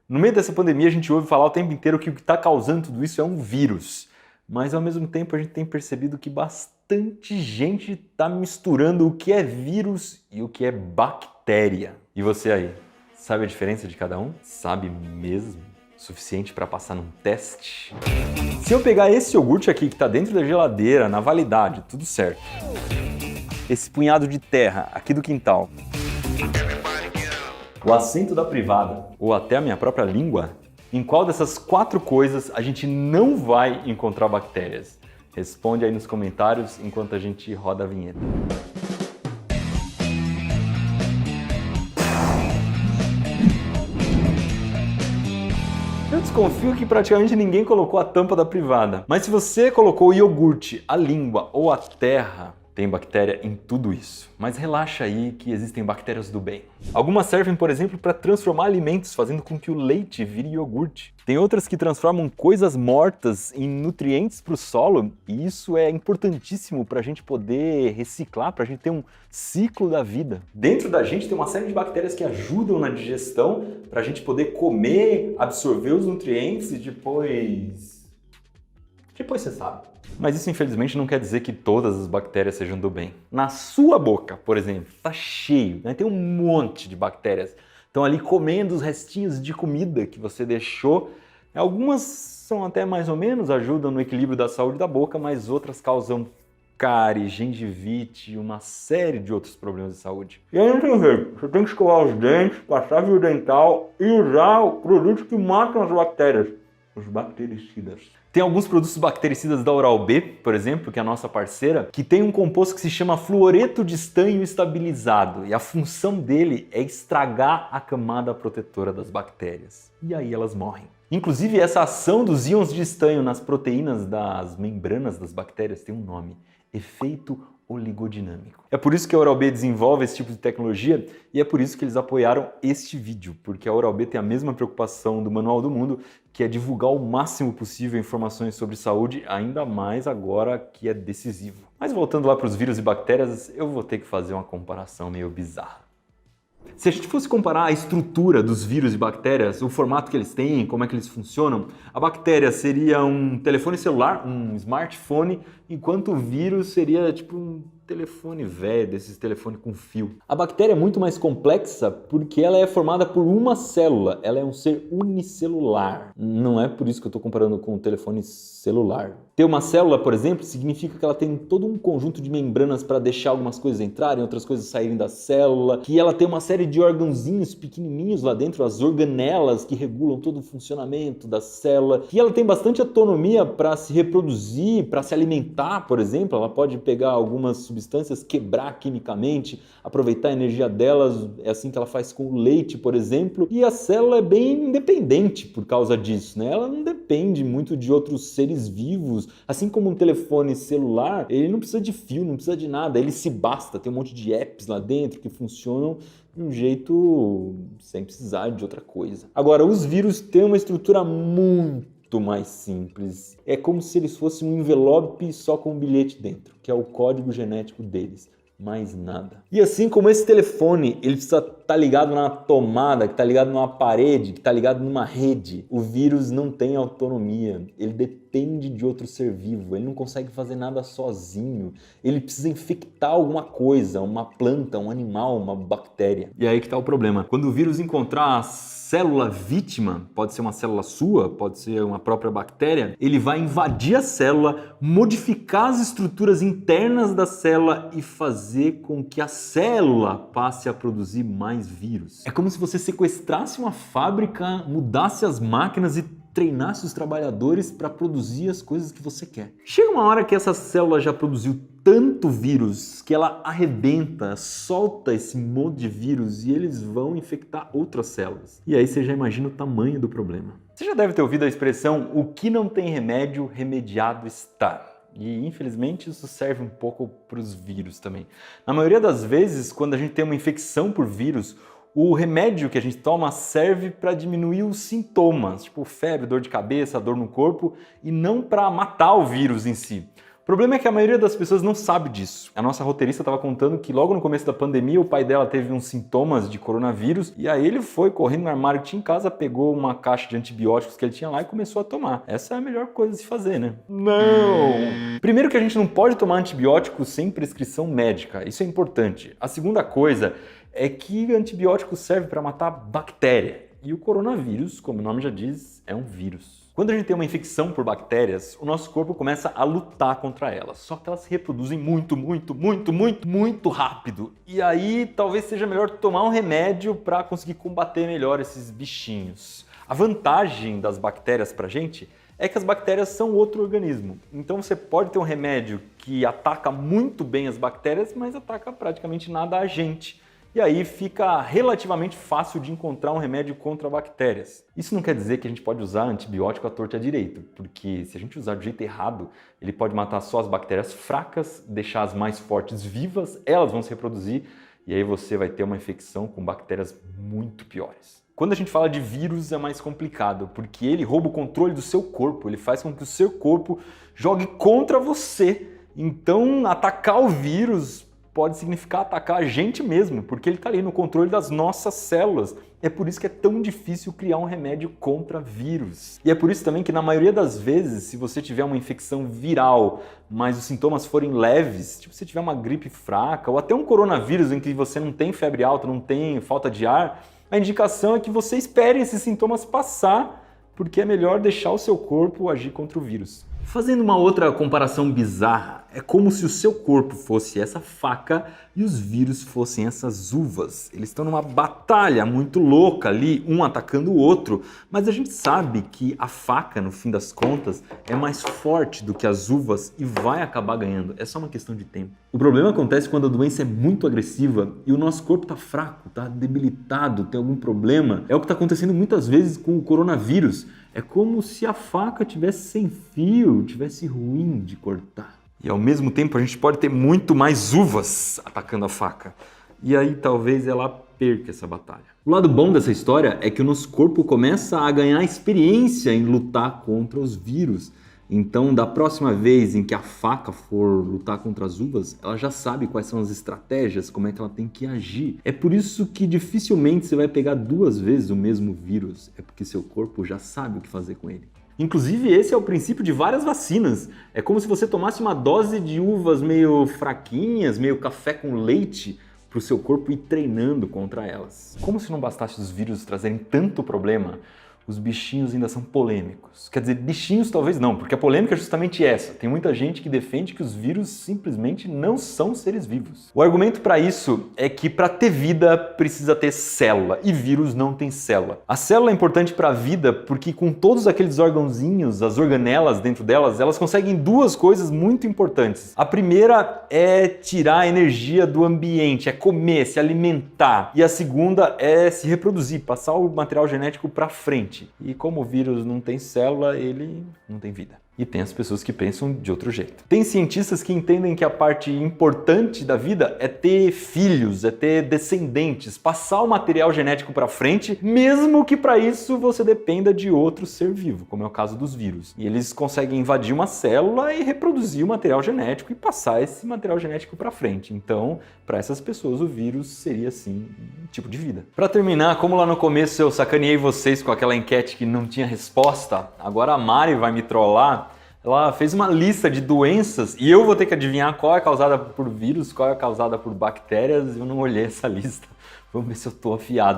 No meio dessa pandemia, a gente ouve falar o tempo inteiro que o que está causando tudo isso é um vírus. Mas, ao mesmo tempo, a gente tem percebido que bastante gente está misturando o que é vírus e o que é bactéria. E você aí, sabe a diferença de cada um? Sabe mesmo? Suficiente para passar num teste? Se eu pegar esse iogurte aqui que está dentro da geladeira, na validade, tudo certo. Esse punhado de terra aqui do quintal, o assento da privada ou até a minha própria língua, em qual dessas 4 coisas a gente não vai encontrar bactérias? Responde aí nos comentários enquanto a gente roda a vinheta. Eu desconfio que praticamente ninguém colocou a tampa da privada. Mas se você colocou o iogurte, a língua ou a terra, tem bactéria em tudo isso. Mas relaxa aí que existem bactérias do bem. Algumas servem, por exemplo, para transformar alimentos, fazendo com que o leite vire iogurte. Tem outras que transformam coisas mortas em nutrientes para o solo, e isso é importantíssimo para a gente poder reciclar, para a gente ter um ciclo da vida. Dentro da gente tem uma série de bactérias que ajudam na digestão, para a gente poder comer, absorver os nutrientes e depois você sabe. Mas isso, infelizmente, não quer dizer que todas as bactérias sejam do bem. Na sua boca, por exemplo, tá cheio, né? Tem um monte de bactérias. Estão ali comendo os restinhos de comida que você deixou. Algumas são até mais ou menos, ajudam no equilíbrio da saúde da boca, mas outras causam cárie, gengivite e uma série de outros problemas de saúde. E aí não tem jeito, você tem que escovar os dentes, passar fio dental e usar produtos que matam as bactérias, os bactericidas. Tem alguns produtos bactericidas da Oral-B, por exemplo, que é a nossa parceira, que tem um composto que se chama fluoreto de estanho estabilizado, e a função dele é estragar a camada protetora das bactérias. E aí elas morrem. Inclusive, essa ação dos íons de estanho nas proteínas das membranas das bactérias tem um nome: efeito oligodinâmico. É por isso que a Oral-B desenvolve esse tipo de tecnologia e é por isso que eles apoiaram este vídeo, porque a Oral-B tem a mesma preocupação do Manual do Mundo, que é divulgar o máximo possível informações sobre saúde, ainda mais agora que é decisivo. Mas voltando lá para os vírus e bactérias, eu vou ter que fazer uma comparação meio bizarra. Se a gente fosse comparar a estrutura dos vírus e bactérias, o formato que eles têm, como é que eles funcionam, a bactéria seria um telefone celular, um smartphone, enquanto o vírus seria tipo um telefone velho, desses telefones com fio. A bactéria é muito mais complexa porque ela é formada por uma célula, ela é um ser unicelular. Não é por isso que eu estou comparando com o telefone celular. Ter uma célula, por exemplo, significa que ela tem todo um conjunto de membranas para deixar algumas coisas entrarem, outras coisas saírem da célula, que ela tem uma série de órgãozinhos pequenininhos lá dentro, as organelas que regulam todo o funcionamento da célula, que ela tem bastante autonomia para se reproduzir, para se alimentar, por exemplo. Ela pode pegar algumas substâncias, quebrar quimicamente, aproveitar a energia delas, é assim que ela faz com o leite, por exemplo, e a célula é bem independente por causa disso, né? Ela não depende muito de outros seres vivos, assim como um telefone celular, ele não precisa de fio, não precisa de nada, ele se basta, tem um monte de apps lá dentro que funcionam de um jeito sem precisar de outra coisa. Agora, os vírus têm uma estrutura muito mais simples. É como se eles fossem um envelope só com um bilhete dentro, que é o código genético deles. Mais nada. E assim como esse telefone, ele precisa estar ligado na tomada, que está ligado numa parede, que está ligado numa rede. O vírus não tem autonomia, ele depende de outro ser vivo, ele não consegue fazer nada sozinho. Ele precisa infectar alguma coisa, uma planta, um animal, uma bactéria. E aí que está o problema. Quando o vírus encontrar a célula vítima, pode ser uma célula sua, pode ser uma própria bactéria, ele vai invadir a célula, modificar as estruturas internas da célula e fazer com que a célula passe a produzir mais vírus. É como se você sequestrasse uma fábrica, mudasse as máquinas e treinasse os trabalhadores para produzir as coisas que você quer. Chega uma hora que essa célula já produziu tanto vírus que ela arrebenta, solta esse monte de vírus e eles vão infectar outras células. E aí você já imagina o tamanho do problema. Você já deve ter ouvido a expressão "o que não tem remédio, remediado está". E infelizmente isso serve um pouco para os vírus também. Na maioria das vezes, quando a gente tem uma infecção por vírus, o remédio que a gente toma serve para diminuir os sintomas, tipo febre, dor de cabeça, dor no corpo, e não para matar o vírus em si. O problema é que a maioria das pessoas não sabe disso. A nossa roteirista estava contando que logo no começo da pandemia o pai dela teve uns sintomas de coronavírus e aí ele foi correndo no armário que tinha em casa, pegou uma caixa de antibióticos que ele tinha lá e começou a tomar. Essa é a melhor coisa de se fazer, né? Não! Primeiro que a gente não pode tomar antibióticos sem prescrição médica. Isso é importante. A segunda coisa é que antibiótico serve para matar bactéria. E o coronavírus, como o nome já diz, é um vírus. Quando a gente tem uma infecção por bactérias, o nosso corpo começa a lutar contra elas. Só que elas se reproduzem muito rápido. E aí talvez seja melhor tomar um remédio para conseguir combater melhor esses bichinhos. A vantagem das bactérias pra gente é que as bactérias são outro organismo. Então você pode ter um remédio que ataca muito bem as bactérias, mas ataca praticamente nada a gente. E aí fica relativamente fácil de encontrar um remédio contra bactérias. Isso não quer dizer que a gente pode usar antibiótico à torta e à direita, porque se a gente usar do jeito errado, ele pode matar só as bactérias fracas, deixar as mais fortes vivas, elas vão se reproduzir, e aí você vai ter uma infecção com bactérias muito piores. Quando a gente fala de vírus é mais complicado, porque ele rouba o controle do seu corpo, ele faz com que o seu corpo jogue contra você. Então, atacar o vírus pode significar atacar a gente mesmo, porque ele está ali no controle das nossas células. É por isso que é tão difícil criar um remédio contra vírus. E é por isso também que na maioria das vezes, se você tiver uma infecção viral, mas os sintomas forem leves, tipo se tiver uma gripe fraca ou até um coronavírus em que você não tem febre alta, não tem falta de ar, a indicação é que você espere esses sintomas passar, porque é melhor deixar o seu corpo agir contra o vírus. Fazendo uma outra comparação bizarra, é como se o seu corpo fosse essa faca e os vírus fossem essas uvas. Eles estão numa batalha muito louca ali, um atacando o outro, mas a gente sabe que a faca, no fim das contas, é mais forte do que as uvas e vai acabar ganhando. É só uma questão de tempo. O problema acontece quando a doença é muito agressiva e o nosso corpo está fraco, está debilitado, tem algum problema. É o que está acontecendo muitas vezes com o coronavírus. É como se a faca tivesse sem fio, tivesse ruim de cortar. E ao mesmo tempo a gente pode ter muito mais uvas atacando a faca. E aí talvez ela perca essa batalha. O lado bom dessa história é que o nosso corpo começa a ganhar experiência em lutar contra os vírus. Então, da próxima vez em que a faca for lutar contra as uvas, ela já sabe quais são as estratégias, como é que ela tem que agir. É por isso que dificilmente você vai pegar 2 vezes o mesmo vírus. É porque seu corpo já sabe o que fazer com ele. Inclusive, esse é o princípio de várias vacinas. É como se você tomasse uma dose de uvas meio fraquinhas, meio café com leite, para o seu corpo ir treinando contra elas. Como se não bastasse os vírus trazerem tanto problema, os bichinhos ainda são polêmicos. Quer dizer, bichinhos talvez não, porque a polêmica é justamente essa. Tem muita gente que defende que os vírus simplesmente não são seres vivos. O argumento para isso é que para ter vida precisa ter célula, e vírus não tem célula. A célula é importante para a vida porque com todos aqueles órgãozinhos, as organelas dentro delas, elas conseguem 2 coisas muito importantes. A primeira é tirar a energia do ambiente, é comer, se alimentar. E a segunda é se reproduzir, passar o material genético para frente. E como o vírus não tem célula, ele não tem vida. E tem as pessoas que pensam de outro jeito. Tem cientistas que entendem que a parte importante da vida é ter filhos, é ter descendentes, passar o material genético para frente, mesmo que para isso você dependa de outro ser vivo, como é o caso dos vírus. E eles conseguem invadir uma célula e reproduzir o material genético e passar esse material genético para frente. Então, para essas pessoas, o vírus seria, sim, um tipo de vida. Para terminar, como lá no começo eu sacaneei vocês com aquela enquete que não tinha resposta, agora a Mari vai me trollar. Ela fez uma lista de doenças e eu vou ter que adivinhar qual é causada por vírus, qual é causada por bactérias. Eu não olhei essa lista. Vamos ver se eu tô afiado.